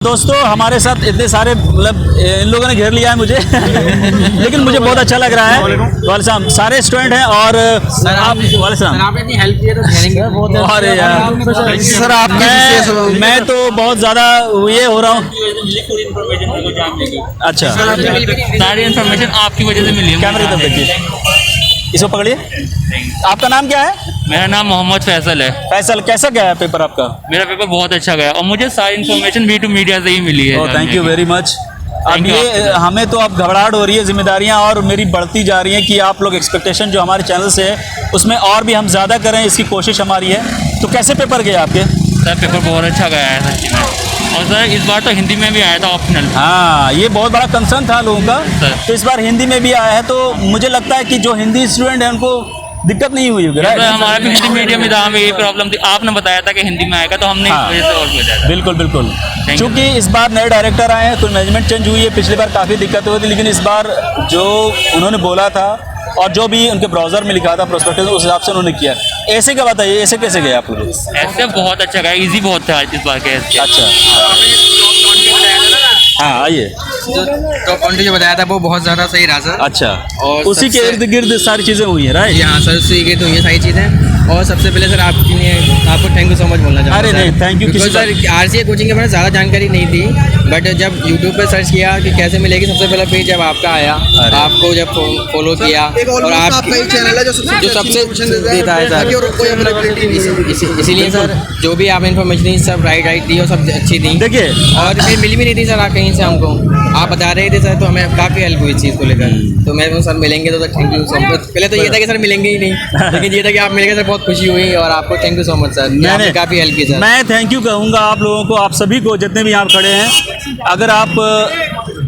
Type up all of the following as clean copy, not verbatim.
दोस्तों हमारे साथ इतने सारे मतलब इन लोगों ने घेर लिया है मुझे लेकिन मुझे बहुत अच्छा लग रहा है। वालेकुम, सारे स्टूडेंट हैं और आप इतनी हेल्प की है तो घेरेंगे। अरे यार सर आप मैं तो बहुत ज़्यादा ये हो रहा हूँ। अच्छा, सारी इन्फॉर्मेशन आपकी वजह से मिली है। कैमरे की तरफ देखिए, इसको पकड़िए। आपका नाम क्या है? मेरा नाम मोहम्मद फैसल है। फैसल, कैसा गया है पेपर आपका? मेरा पेपर बहुत अच्छा गया और मुझे सारी इन्फॉर्मेशन वी टू मीडिया से ही मिली है। Thank you very much. अब Thank you ये हमें तो अब घबराहट हो रही है, जिम्मेदारियां और मेरी बढ़ती जा रही हैं कि आप लोग एक्सपेक्टेशन जो हमारे चैनल से है उसमें और भी हम ज़्यादा करें, इसकी कोशिश हमारी है। तो कैसे पेपर गए आपके? सर पेपर बहुत अच्छा गया है सच्ची में, और सर इस बार तो हिंदी में भी आया था ऑप्शनल। हाँ, ये बहुत बड़ा कंसर्न था लोगों का, सर। तो इस बार हिंदी में भी आया है। तो मुझे लगता है कि जो हिंदी स्टूडेंट है उनको दिक्कत नहीं हुई होगी, राइट? हमारा भी हिंदी मीडियम में था, हमें ये प्रॉब्लम थी। आपने बताया था कि हिंदी में आएगा तो हमने इस वजह से और भेजा था। बिल्कुल बिल्कुल। you. क्योंकि इस बार नए डायरेक्टर आए हैं, कुछ मैनेजमेंट चेंज हुई है। पिछली बार काफ़ी दिक्कत हुई थी, लेकिन इस बार जो उन्होंने बोला था और जो भी उनके ब्राउज़र में लिखा था प्रोस्पेक्टस, उस हिसाब से उन्होंने किया। ऐसे क्या बताइए, ऐसे कैसे गए आप लोग? ऐसे बहुत अच्छा गया, इजी बहुत था इस बार के। अच्छा, हाँ आइए। जो टॉप कॉन्ट्री जो बताया था वो बहुत ज़्यादा सही रहा सर। अच्छा, और उसी के सबसे- इर्द गिर्द सारी चीज़ें हुई हैं, राइट? यहाँ सर सीखे तो ये सारी चीज़ें। और सबसे पहले सर आपको थैंक यू सो मच बोलना चाहूँगा। अरे नहीं, thank you किसी सर आरसीए कोचिंग के बारे में ज़्यादा जानकारी नहीं थी, बट जब यूट्यूब पे सर्च किया कि कैसे मिलेगी, सबसे पहला पेज जब आपका आया, आपको जब फॉलो किया और आपका चैनल है जो सबसे देता है सर, इसीलिए सर जो भी आप इन्फॉर्मेशन दी सब राइट दी और सब अच्छी दी। देखिए, और फिर मिली भी नहीं थी सर कहीं से हमको, आप बता रहे थे सर, तो हमें काफ़ी हेल्प हुई इस चीज़ को लेकर। तो मैं सर मिलेंगे तो थैंक यू सो मच। पहले तो ये था कि सर मिलेंगे ही नहीं, लेकिन ये था कि आप मिलेंगे सर, बहुत खुशी हुई। और आपको thank you so much sir, आपने काफ़ी हेल्प की सर। मैं थैंक यू कहूँगा आप लोगों को, आप सभी को जितने भी यहाँ खड़े हैं। अगर आप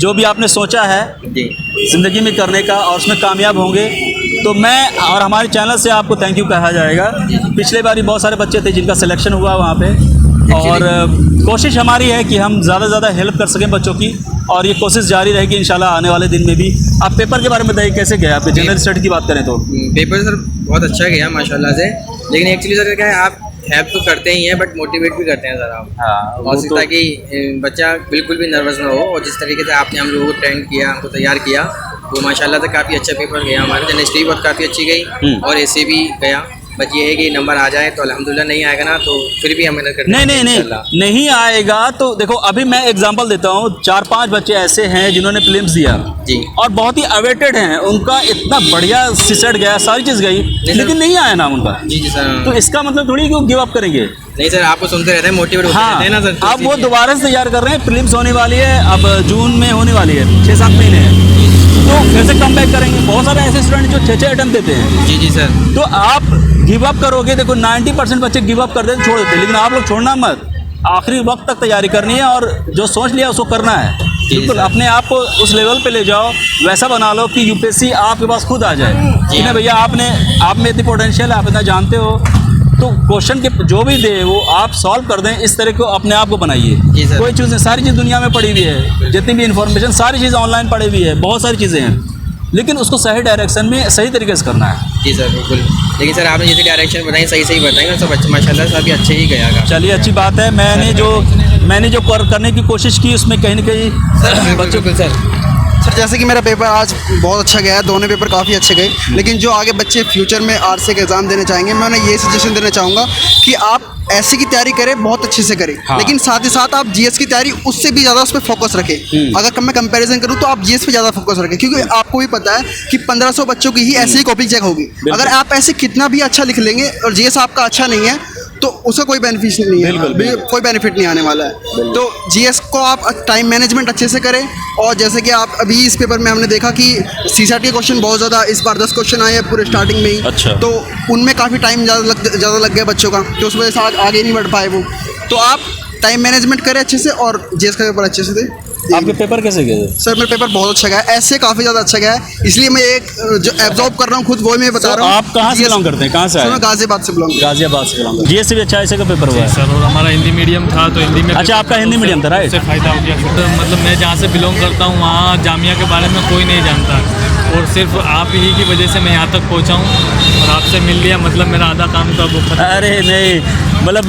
जो भी आपने सोचा है जी ज़िंदगी में करने का और उसमें कामयाब होंगे, तो मैं और हमारे चैनल से आपको थैंक यू कहा जाएगा। पिछले बार भी बहुत सारे बच्चे थे जिनका सिलेक्शन हुआ वहाँ पे, और कोशिश हमारी है कि हम ज़्यादा से ज़्यादा हेल्प कर सकें बच्चों की, और ये कोशिश जारी रहेगी इंशाल्लाह आने वाले दिन में भी। आप पेपर के बारे में बताइए, कैसे गया आपके? जनरल स्टडी की बात करें तो पेपर सर बहुत अच्छा गया माशाल्लाह से, लेकिन एक्चुअली सर क्या है, आप हेल्प तो करते ही हैं बट मोटिवेट भी करते हैं सर आप। हाँ, और ताकि बच्चा बिल्कुल भी नर्वस ना हो, और जिस तरीके से आपने हम लोगों को ट्रेंड किया, हमको तैयार किया, तो माशाल्लाह से काफ़ी अच्छा पेपर गया हमारा। जनरल बहुत काफ़ी अच्छी गई और ऐसे भी गया। बस ये है कि नंबर आ जाए तो अल्हम्दुलिल्लाह, नहीं आएगा ना तो फिर भी हम मेहनत करते हैं। नहीं आएगा तो देखो, अभी मैं एग्जांपल देता हूँ। 4-5 बच्चे ऐसे हैं जिन्होंने प्रीलिम्स दिया जी, और बहुत ही अवेटेड हैं, उनका इतना बढ़िया सिसेट गया, सारी चीज़ गई, लेकिन नहीं आया नाम उनका। जी सर। तो इसका मतलब थोड़ी कि वो गिव अप करेंगे। नहीं सर, आपको सुनते रहते हैं, मोटिवेट होते रहते हैं ना सर। अब वो दोबारा से तैयार कर रहे हैं। प्रीलिम्स होने वाली है, अब जून में होने वाली है, 6-7 महीने हैं, तो फिर से कम बैक करेंगे। बहुत सारे ऐसे स्टूडेंट जो 6-6 अटेम्प्ट देते हैं। जी सर। तो आप गिव अप करोगे, देखो 90% बच्चे गिव अप कर देते, छोड़ देते, लेकिन आप लोग छोड़ना मत। आखिरी वक्त तक तैयारी करनी है और जो सोच लिया उसको करना है। बिल्कुल अपने आप को उस लेवल पे ले जाओ, वैसा बना लो कि यूपीएससी आपके पास खुद आ जाए कि ना भैया आप में इतनी पोटेंशियल है, आप इतना जानते हो, तो क्वेश्चन के जो भी दे वो आप सॉल्व कर दें। इस तरह को अपने आप को बनाइए। कोई चीज़ नहीं, सारी चीज़ दुनिया में पड़ी हुई है, जितनी भी इन्फॉर्मेशन सारी चीज़ ऑनलाइन पड़ी हुई है, बहुत सारी चीज़ें हैं, लेकिन उसको सही डायरेक्शन में सही तरीके से करना है। जी सर बिल्कुल। लेकिन सर आपने जैसे डायरेक्शन बताई सही बताएंगे, सब अच्छे माशाल्लाह से अभी अच्छे ही गया। चलिए, अच्छी बात है। मैंने जो करने की कोशिश की उसमें कहीं ना कहीं बच्चों को सर जैसे कि मेरा पेपर आज बहुत अच्छा गया है, दोनों पेपर काफ़ी अच्छे गए, लेकिन जो आगे बच्चे फ्यूचर में आरसीए का एग्ज़ाम देने चाहेंगे, मैं उन्हें ये सजेशन देना चाहूँगा कि आप ऐसे की तैयारी करें, बहुत अच्छे से करें। हाँ। लेकिन साथ ही साथ आप जीएस की तैयारी उससे भी ज़्यादा उस पर फोकस रखें। अगर मैं कंपैरिजन करूँ तो आप जीएस पे ज़्यादा फोकस रखें, क्योंकि आपको भी पता है कि 1500 बच्चों की ही ऐसे ही कॉपी चेक होगी। अगर आप ऐसे कितना भी अच्छा लिख लेंगे और जीएस आपका अच्छा नहीं है तो उसका कोई बेनिफिट नहीं है, कोई बेनिफिट नहीं आने वाला है। तो जीएस को आप टाइम मैनेजमेंट अच्छे से करें। और जैसे कि आप अभी इस पेपर में हमने देखा कि सीसैट के क्वेश्चन बहुत ज़्यादा, इस बार 10 क्वेश्चन आए हैं पूरे स्टार्टिंग में ही। अच्छा। तो उनमें काफ़ी टाइम ज़्यादा लग गया बच्चों का, तो उस वजह से आगे नहीं बढ़ पाए वो। तो आप टाइम मैनेजमेंट करें अच्छे से और जीएस का पेपर अच्छे से दें। आपके पेपर कैसे गए? सर मेरा पेपर बहुत अच्छा गया है, ऐसे काफ़ी ज़्यादा अच्छा गया है, इसलिए मैं एक जो एब्जॉर्ब कर रहा हूँ खुद, वो मैं बता रहा हूँ। आप कहाँ से बिलोंग करते हैं? कहाँ से आए? मैं गाजियाबाद से बिलोंग। गाजियाबाद से बिलोंग। जीएस से भी अच्छा ऐसे का पेपर हुआ है सर, और हमारा हिंदी मीडियम था तो हिंदी में। अच्छा, आपका हिंदी मीडियम था, राइट? उससे फ़ायदा हो गया। तो मतलब मैं जहाँ से बिलोंग करता हूँ वहाँ जामिया के बारे में कोई नहीं जानता, और सिर्फ आप ही की वजह से मैं यहाँ तक पहुँचा हूँ और आपसे मिल लिया, मतलब मेरा आधा काम तो अब। अरे नहीं, मतलब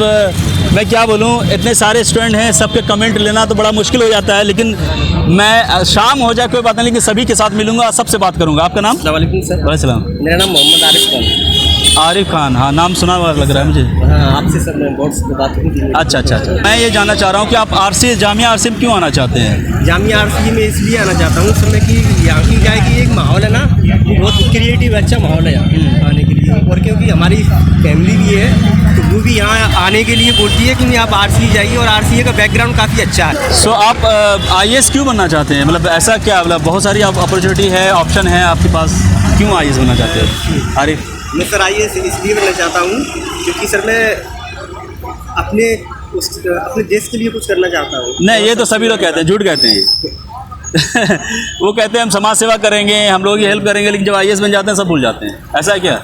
मैं क्या बोलूँ, इतने सारे स्टूडेंट हैं, सबके कमेंट लेना तो बड़ा मुश्किल हो जाता है, लेकिन मैं शाम हो जाए कोई बात नहीं, लेकिन सभी के साथ मिलूंगा, सबसे बात करूंगा। आपका नाम? अस्सलामुअलैकुम सर। वालेकुम। मेरा नाम मोहम्मद आरिफ खान। आरिफ खान, हाँ नाम सुना हुआ लग रहा है मुझे। हाँ, आपसे सर मैं बोर्ड से बात हुई थी। अच्छा अच्छा अच्छा। मैं ये जानना चाह रहा हूँ कि आप आरसी जामिया आरसी में क्यों आना चाहते हैं? जामिया आरसी में इसलिए आना चाहता हूँ सर मैं कि यहाँ की क्या है कि एक माहौल है ना, वो बहुत क्रिएटिव अच्छा माहौल है यहाँ आने के लिए, और क्योंकि हमारी फैमिली भी है तो वो भी यहाँ आने के लिए बोलती है कि आप आरसी जाइए, और आरसी का बैकग्राउंड काफ़ी अच्छा है। सो आप IAS क्यों बनना चाहते हैं? मतलब ऐसा क्या, मतलब बहुत सारी अपॉर्चुनिटी है, ऑप्शन है आपके पास, क्यों IAS बनना चाहते हैं? आरिफ? मैं सर IAS इसलिए बनना चाहता हूँ क्योंकि सर मैं अपने देश के लिए कुछ करना चाहता हूँ। नहीं, ये तो सभी लोग कहते हैं, झूठ कहते हैं ये। वो कहते हैं हम समाज सेवा करेंगे, हम लोग की हेल्प करेंगे, लेकिन जब IAS बन जाते हैं सब भूल जाते हैं। ऐसा है क्या?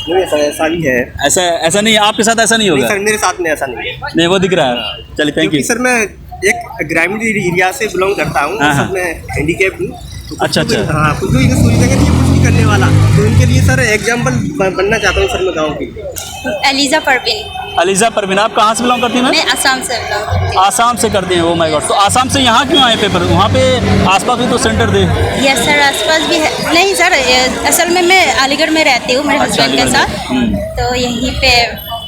नहीं सर, ऐसा भी है। ऐसा नहीं, आपके साथ ऐसा नहीं होगा? सर मेरे साथ में ऐसा नहीं है। नहीं, वो दिख रहा है। चलिए, थैंक यू। सर मैं एक ग्रामीण एरिया से बिलोंग करता हूँ, सर मैं हैंडीकैप हूँ। अच्छा अच्छा। हाँ, कुछ लोग ये सोचते हैं कि ये कुछ नहीं करने वाला, तो उनके लिए सर एग्जाम्पल बनना चाहता हूँ सर मैं गाँव की। एलिजा परवीन। अलीजा परवीन, आप कहाँ से बिलोंग करती हैं? मैं आसाम से बिलोंग करती हूँ। आसाम से करती हैं? Oh my God. तो आसाम से यहाँ क्यों आए पेपर? वहाँ पे आसपास भी तो सेंटर थे। यस सर, आसपास भी है। नहीं सर, असल में मैं अलीगढ़ में रहती हूँ मेरे हस्बैंड के साथ, तो यहीं पे,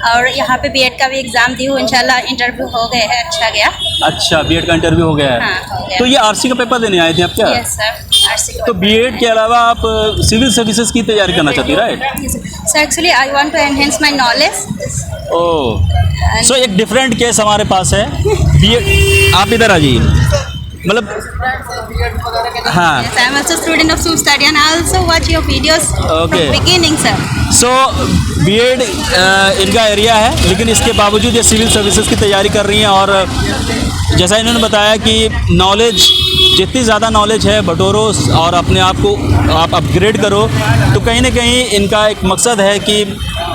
और यहाँ पे बीएड का भी एग्ज़ाम दी हूँ, इंशाल्लाह इंटरव्यू हो गए है, अच्छा गया। अच्छा, बीएड का इंटरव्यू हो गया है? हाँ, हो गया। तो ये आरसी का पेपर देने आए थे आप क्या? यस सर, आरसी तो बीएड के अलावा आप सिविल सर्विसेज की तैयारी करना चाहती है, right? Sir actually I want to enhance my knowledge. Oh, so एक डिफरेंट केस हमारे पास है। बीएड, आप इधर आ जाइए। मतलब हाँ, Yes, I am also student of Sub Study and I also watch your videos Okay. from beginning sir. So BEd इनका area है, लेकिन इसके बावजूद ये सिविल सर्विसेज की तैयारी कर रही हैं, और जैसा इन्होंने बताया कि नॉलेज, जितनी ज़्यादा नॉलेज है बटोरो और अपने आप को आप अपग्रेड करो, तो कहीं ना कहीं इनका एक मकसद है कि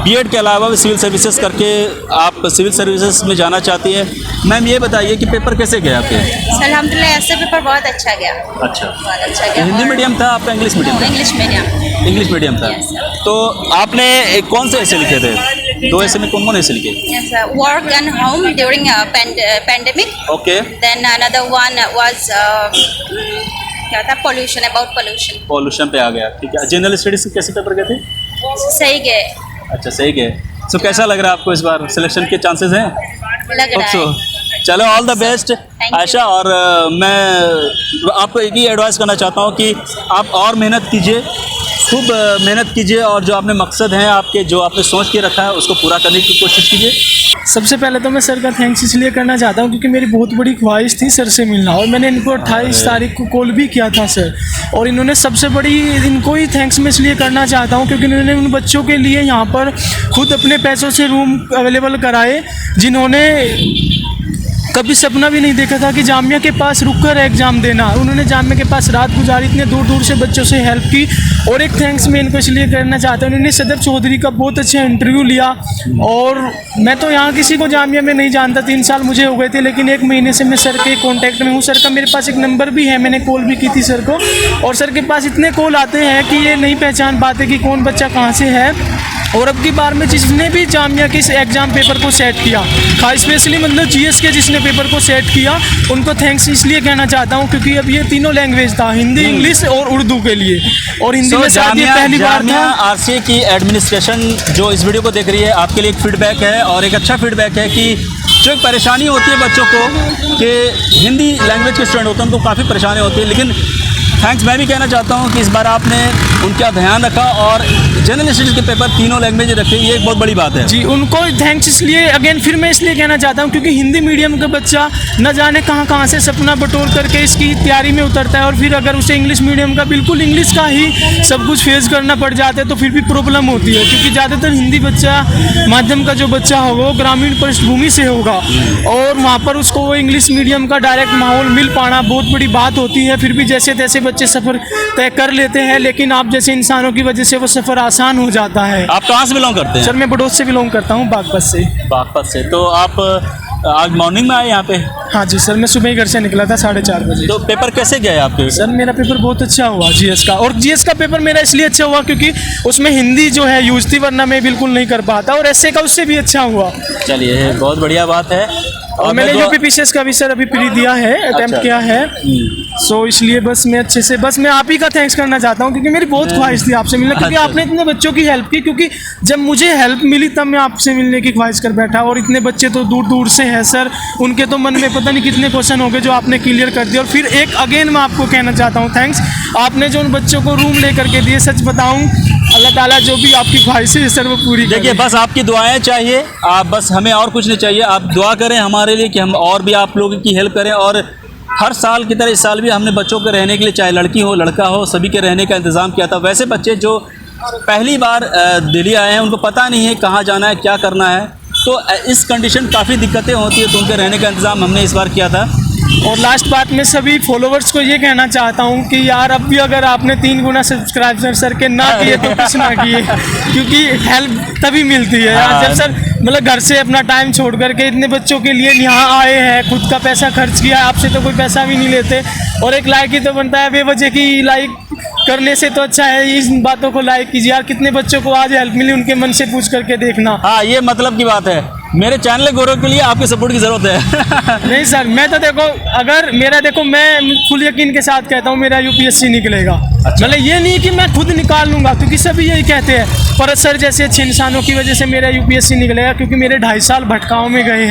बीएड के अलावा भी सिविल सर्विसेज करके आप सिविल सर्विसेज में जाना चाहती हैं। मैम ये बताइए कि पेपर कैसे गया आपके? सर अल्हम्दुलिल्लाह ऐसे पेपर बहुत अच्छा गया। अच्छा, बहुत अच्छा गया। हिंदी मीडियम था आपका, इंग्लिश मीडियम था? English medium. इंग्लिश मीडियम था। Yes, sir. तो आपने कौन से ऐसे लिखे थे? 2 ऐसे में कौन कौन ऐसे लिखे? Yes sir, work and home during pandemic. Okay. Then another one was क्या था, pollution, about pollution. पॉल्यूशन पे आ गया, ठीक है। जनरल स्टडीज के कैसे पेपर गए थे? सही गए, अच्छा, सही गए। सो कैसा लग रहा है आपको, इस बार सिलेक्शन के चांसेस हैं? लग रहा So, है। चलो, all the best you. Ayesha. और मैं आपको एक ही एडवाइस करना चाहता हूँ कि आप और मेहनत कीजिए, खूब मेहनत कीजिए, और जो आपने मकसद हैं आपके, जो आपने सोच के रखा है, उसको पूरा करने की कोशिश कीजिए। सबसे पहले तो मैं सर का थैंक्स इसलिए करना चाहता हूँ क्योंकि मेरी बहुत बड़ी ख्वाहिश थी सर से मिलना, और मैंने इनको 28 तारीख को कॉल भी किया था सर, और इन्होंने सबसे बड़ी, इनको ही थैंक्स मैं इसलिए करना चाहता हूँ क्योंकि इन्होंने उन बच्चों के लिए यहाँ पर खुद अपने पैसों से रूम अवेलेबल कराए जिन्होंने कभी सपना भी नहीं देखा था कि जामिया के पास रुककर एग्ज़ाम देना। उन्होंने जामिया के पास रात गुजारी, इतने दूर दूर से बच्चों से हेल्प की। और एक थैंक्स मैं इनको इसलिए करना चाहता हूँ, उन्होंने सदर चौधरी का बहुत अच्छा इंटरव्यू लिया, और मैं तो यहाँ किसी को जामिया में नहीं जानता, 3 साल मुझे हो गए थे, लेकिन 1 महीने से मैं सर के कॉन्टैक्ट में हूँ। सर का मेरे पास एक नंबर भी है, मैंने कॉल भी की थी सर को, और सर के पास इतने कॉल आते हैं कि ये नहीं पहचान पाते कि कौन बच्चा कहाँ से है। और अब की बार में जिसने भी जामिया के इस एग्ज़ाम पेपर को सेट किया, खास स्पेशली मतलब जीएस के जिसने पेपर को सेट किया, उनको थैंक्स इसलिए कहना चाहता हूँ क्योंकि अब ये तीनों लैंग्वेज था, हिंदी, इंग्लिश और उर्दू के लिए, और हिंदी में शायद ये पहली बार था। आरसी की एडमिनिस्ट्रेशन जो इस वीडियो को देख रही है, आपके लिए एक फीडबैक है, और एक अच्छा फीडबैक है कि जो एक परेशानी होती है बच्चों को कि हिंदी लैंग्वेज के स्टूडेंट होते हैं, उनको काफ़ी परेशानी होती है, लेकिन थैंक्स मैं भी कहना चाहता हूँ कि इस बार आपने उनका ध्यान रखा और जनरल स्टडीज़ के पेपर तीनों लैंग्वेज रखे, ये एक बहुत बड़ी बात है। जी, उनको थैंक्स इसलिए अगेन फिर मैं इसलिए कहना चाहता हूँ क्योंकि हिंदी मीडियम का बच्चा न जाने कहाँ से सपना बटोर करके इसकी तैयारी में उतरता है, और फिर अगर उसे इंग्लिश मीडियम का बिल्कुल इंग्लिश का ही सब कुछ फेस करना पड़ जाता है तो फिर भी प्रॉब्लम होती है, क्योंकि ज़्यादातर हिंदी बच्चा माध्यम का जो बच्चा होगा वो ग्रामीण पृष्ठभूमि से होगा, और वहाँ पर उसको वो इंग्लिश मीडियम का डायरेक्ट माहौल मिल पाना बहुत बड़ी बात होती है। फिर भी जैसे तैसे बच्चे सफ़र तय कर लेते हैं, लेकिन आप जैसे इंसानों की वजह से वो सफ़र आसान हो जाता है। आप कहाँ से बिलोंग करते हैं? सर मैं बड़ौद से बिलोंग करता हूँ, बागपत से। बागपत से। तो आप आज मॉर्निंग में आए यहाँ पे? हाँ जी सर, मैं सुबह ही घर से निकला था 4:30 बजे। तो पेपर कैसे गए आपके? सर मेरा पेपर बहुत अच्छा हुआ जीएस का, और जीएस का पेपर मेरा इसलिए अच्छा हुआ क्योंकि उसमें हिंदी जो है यूज थी, वरना मैं बिल्कुल नहीं कर पाता, और ऐसे का उससे भी अच्छा हुआ। चलिए, बहुत बढ़िया बात है। और मैंने यूपीपीसीएस का भी सर अभी प्री दिया है, अटेम्प्ट किया है। सो इसलिए बस मैं अच्छे से, बस मैं आप ही का थैंक्स करना चाहता हूँ, क्योंकि मेरी बहुत ख्वाहिश थी आपसे मिलने, क्योंकि आपने इतने बच्चों की हेल्प की, क्योंकि जब मुझे हेल्प मिली तब मैं आपसे मिलने की ख्वाहिश कर बैठा। और इतने बच्चे तो दूर दूर से हैं सर, उनके तो मन में पता नहीं कितने क्वेश्चन हो गए जो आपने क्लियर कर दिया। और फिर एक अगेन मैं आपको कहना चाहता हूँ थैंक्स, आपने जो उन बच्चों को रूम लेकर के दिए, सच बताऊँ अल्लाह ताला जो भी आपकी ख्वाहिशें है सर वो पूरी करे। देखिए बस आपकी दुआएं चाहिए, आप बस, हमें और कुछ नहीं चाहिए। आप दुआ करें हमारे लिए कि हम और भी आप लोगों की हेल्प करें। और हर साल की तरह इस साल भी हमने बच्चों के रहने के लिए, चाहे लड़की हो लड़का हो, सभी के रहने का इंतज़ाम किया था। वैसे बच्चे जो पहली बार दिल्ली आए हैं, उनको पता नहीं है कहाँ जाना है, क्या करना है, तो इस कंडीशन काफ़ी दिक्कतें होती है, तो उनके रहने का इंतज़ाम हमने इस बार किया था। और लास्ट बात मैं सभी फॉलोवर्स को ये कहना चाहता हूँ कि यार अब भी अगर आपने 3 गुना सब्सक्राइबर सर के ना किए तो कुछ ना किए, क्योंकि हेल्प तभी मिलती है यार जब सर मतलब घर से अपना टाइम छोड़ करके इतने बच्चों के लिए यहाँ आए हैं, खुद का पैसा खर्च किया है, आपसे तो कोई पैसा भी नहीं लेते। और एक लाइक ही तो बनता है, बेवजह की लाइक करने से तो अच्छा है इस बातों को लाइक कीजिए यार। कितने बच्चों को आज हेल्प मिली, उनके मन से पूछ करके देखना। हाँ, ये मतलब की बात है। मेरे चैनल गौरव के लिए आपके सपोर्ट की ज़रूरत है। नहीं सर, मैं तो देखो, अगर मेरा देखो, मैं फुल यकीन के साथ कहता हूँ मेरा यूपीएससी निकलेगा। मतलब ये नहीं कि मैं खुद निकाल लूँगा, क्योंकि सभी यही कहते हैं, पर सर जैसे अच्छे इंसानों की वजह से मेरा यूपीएससी निकलेगा, क्योंकि मेरे 2.5 साल भटकाव में गए हैं।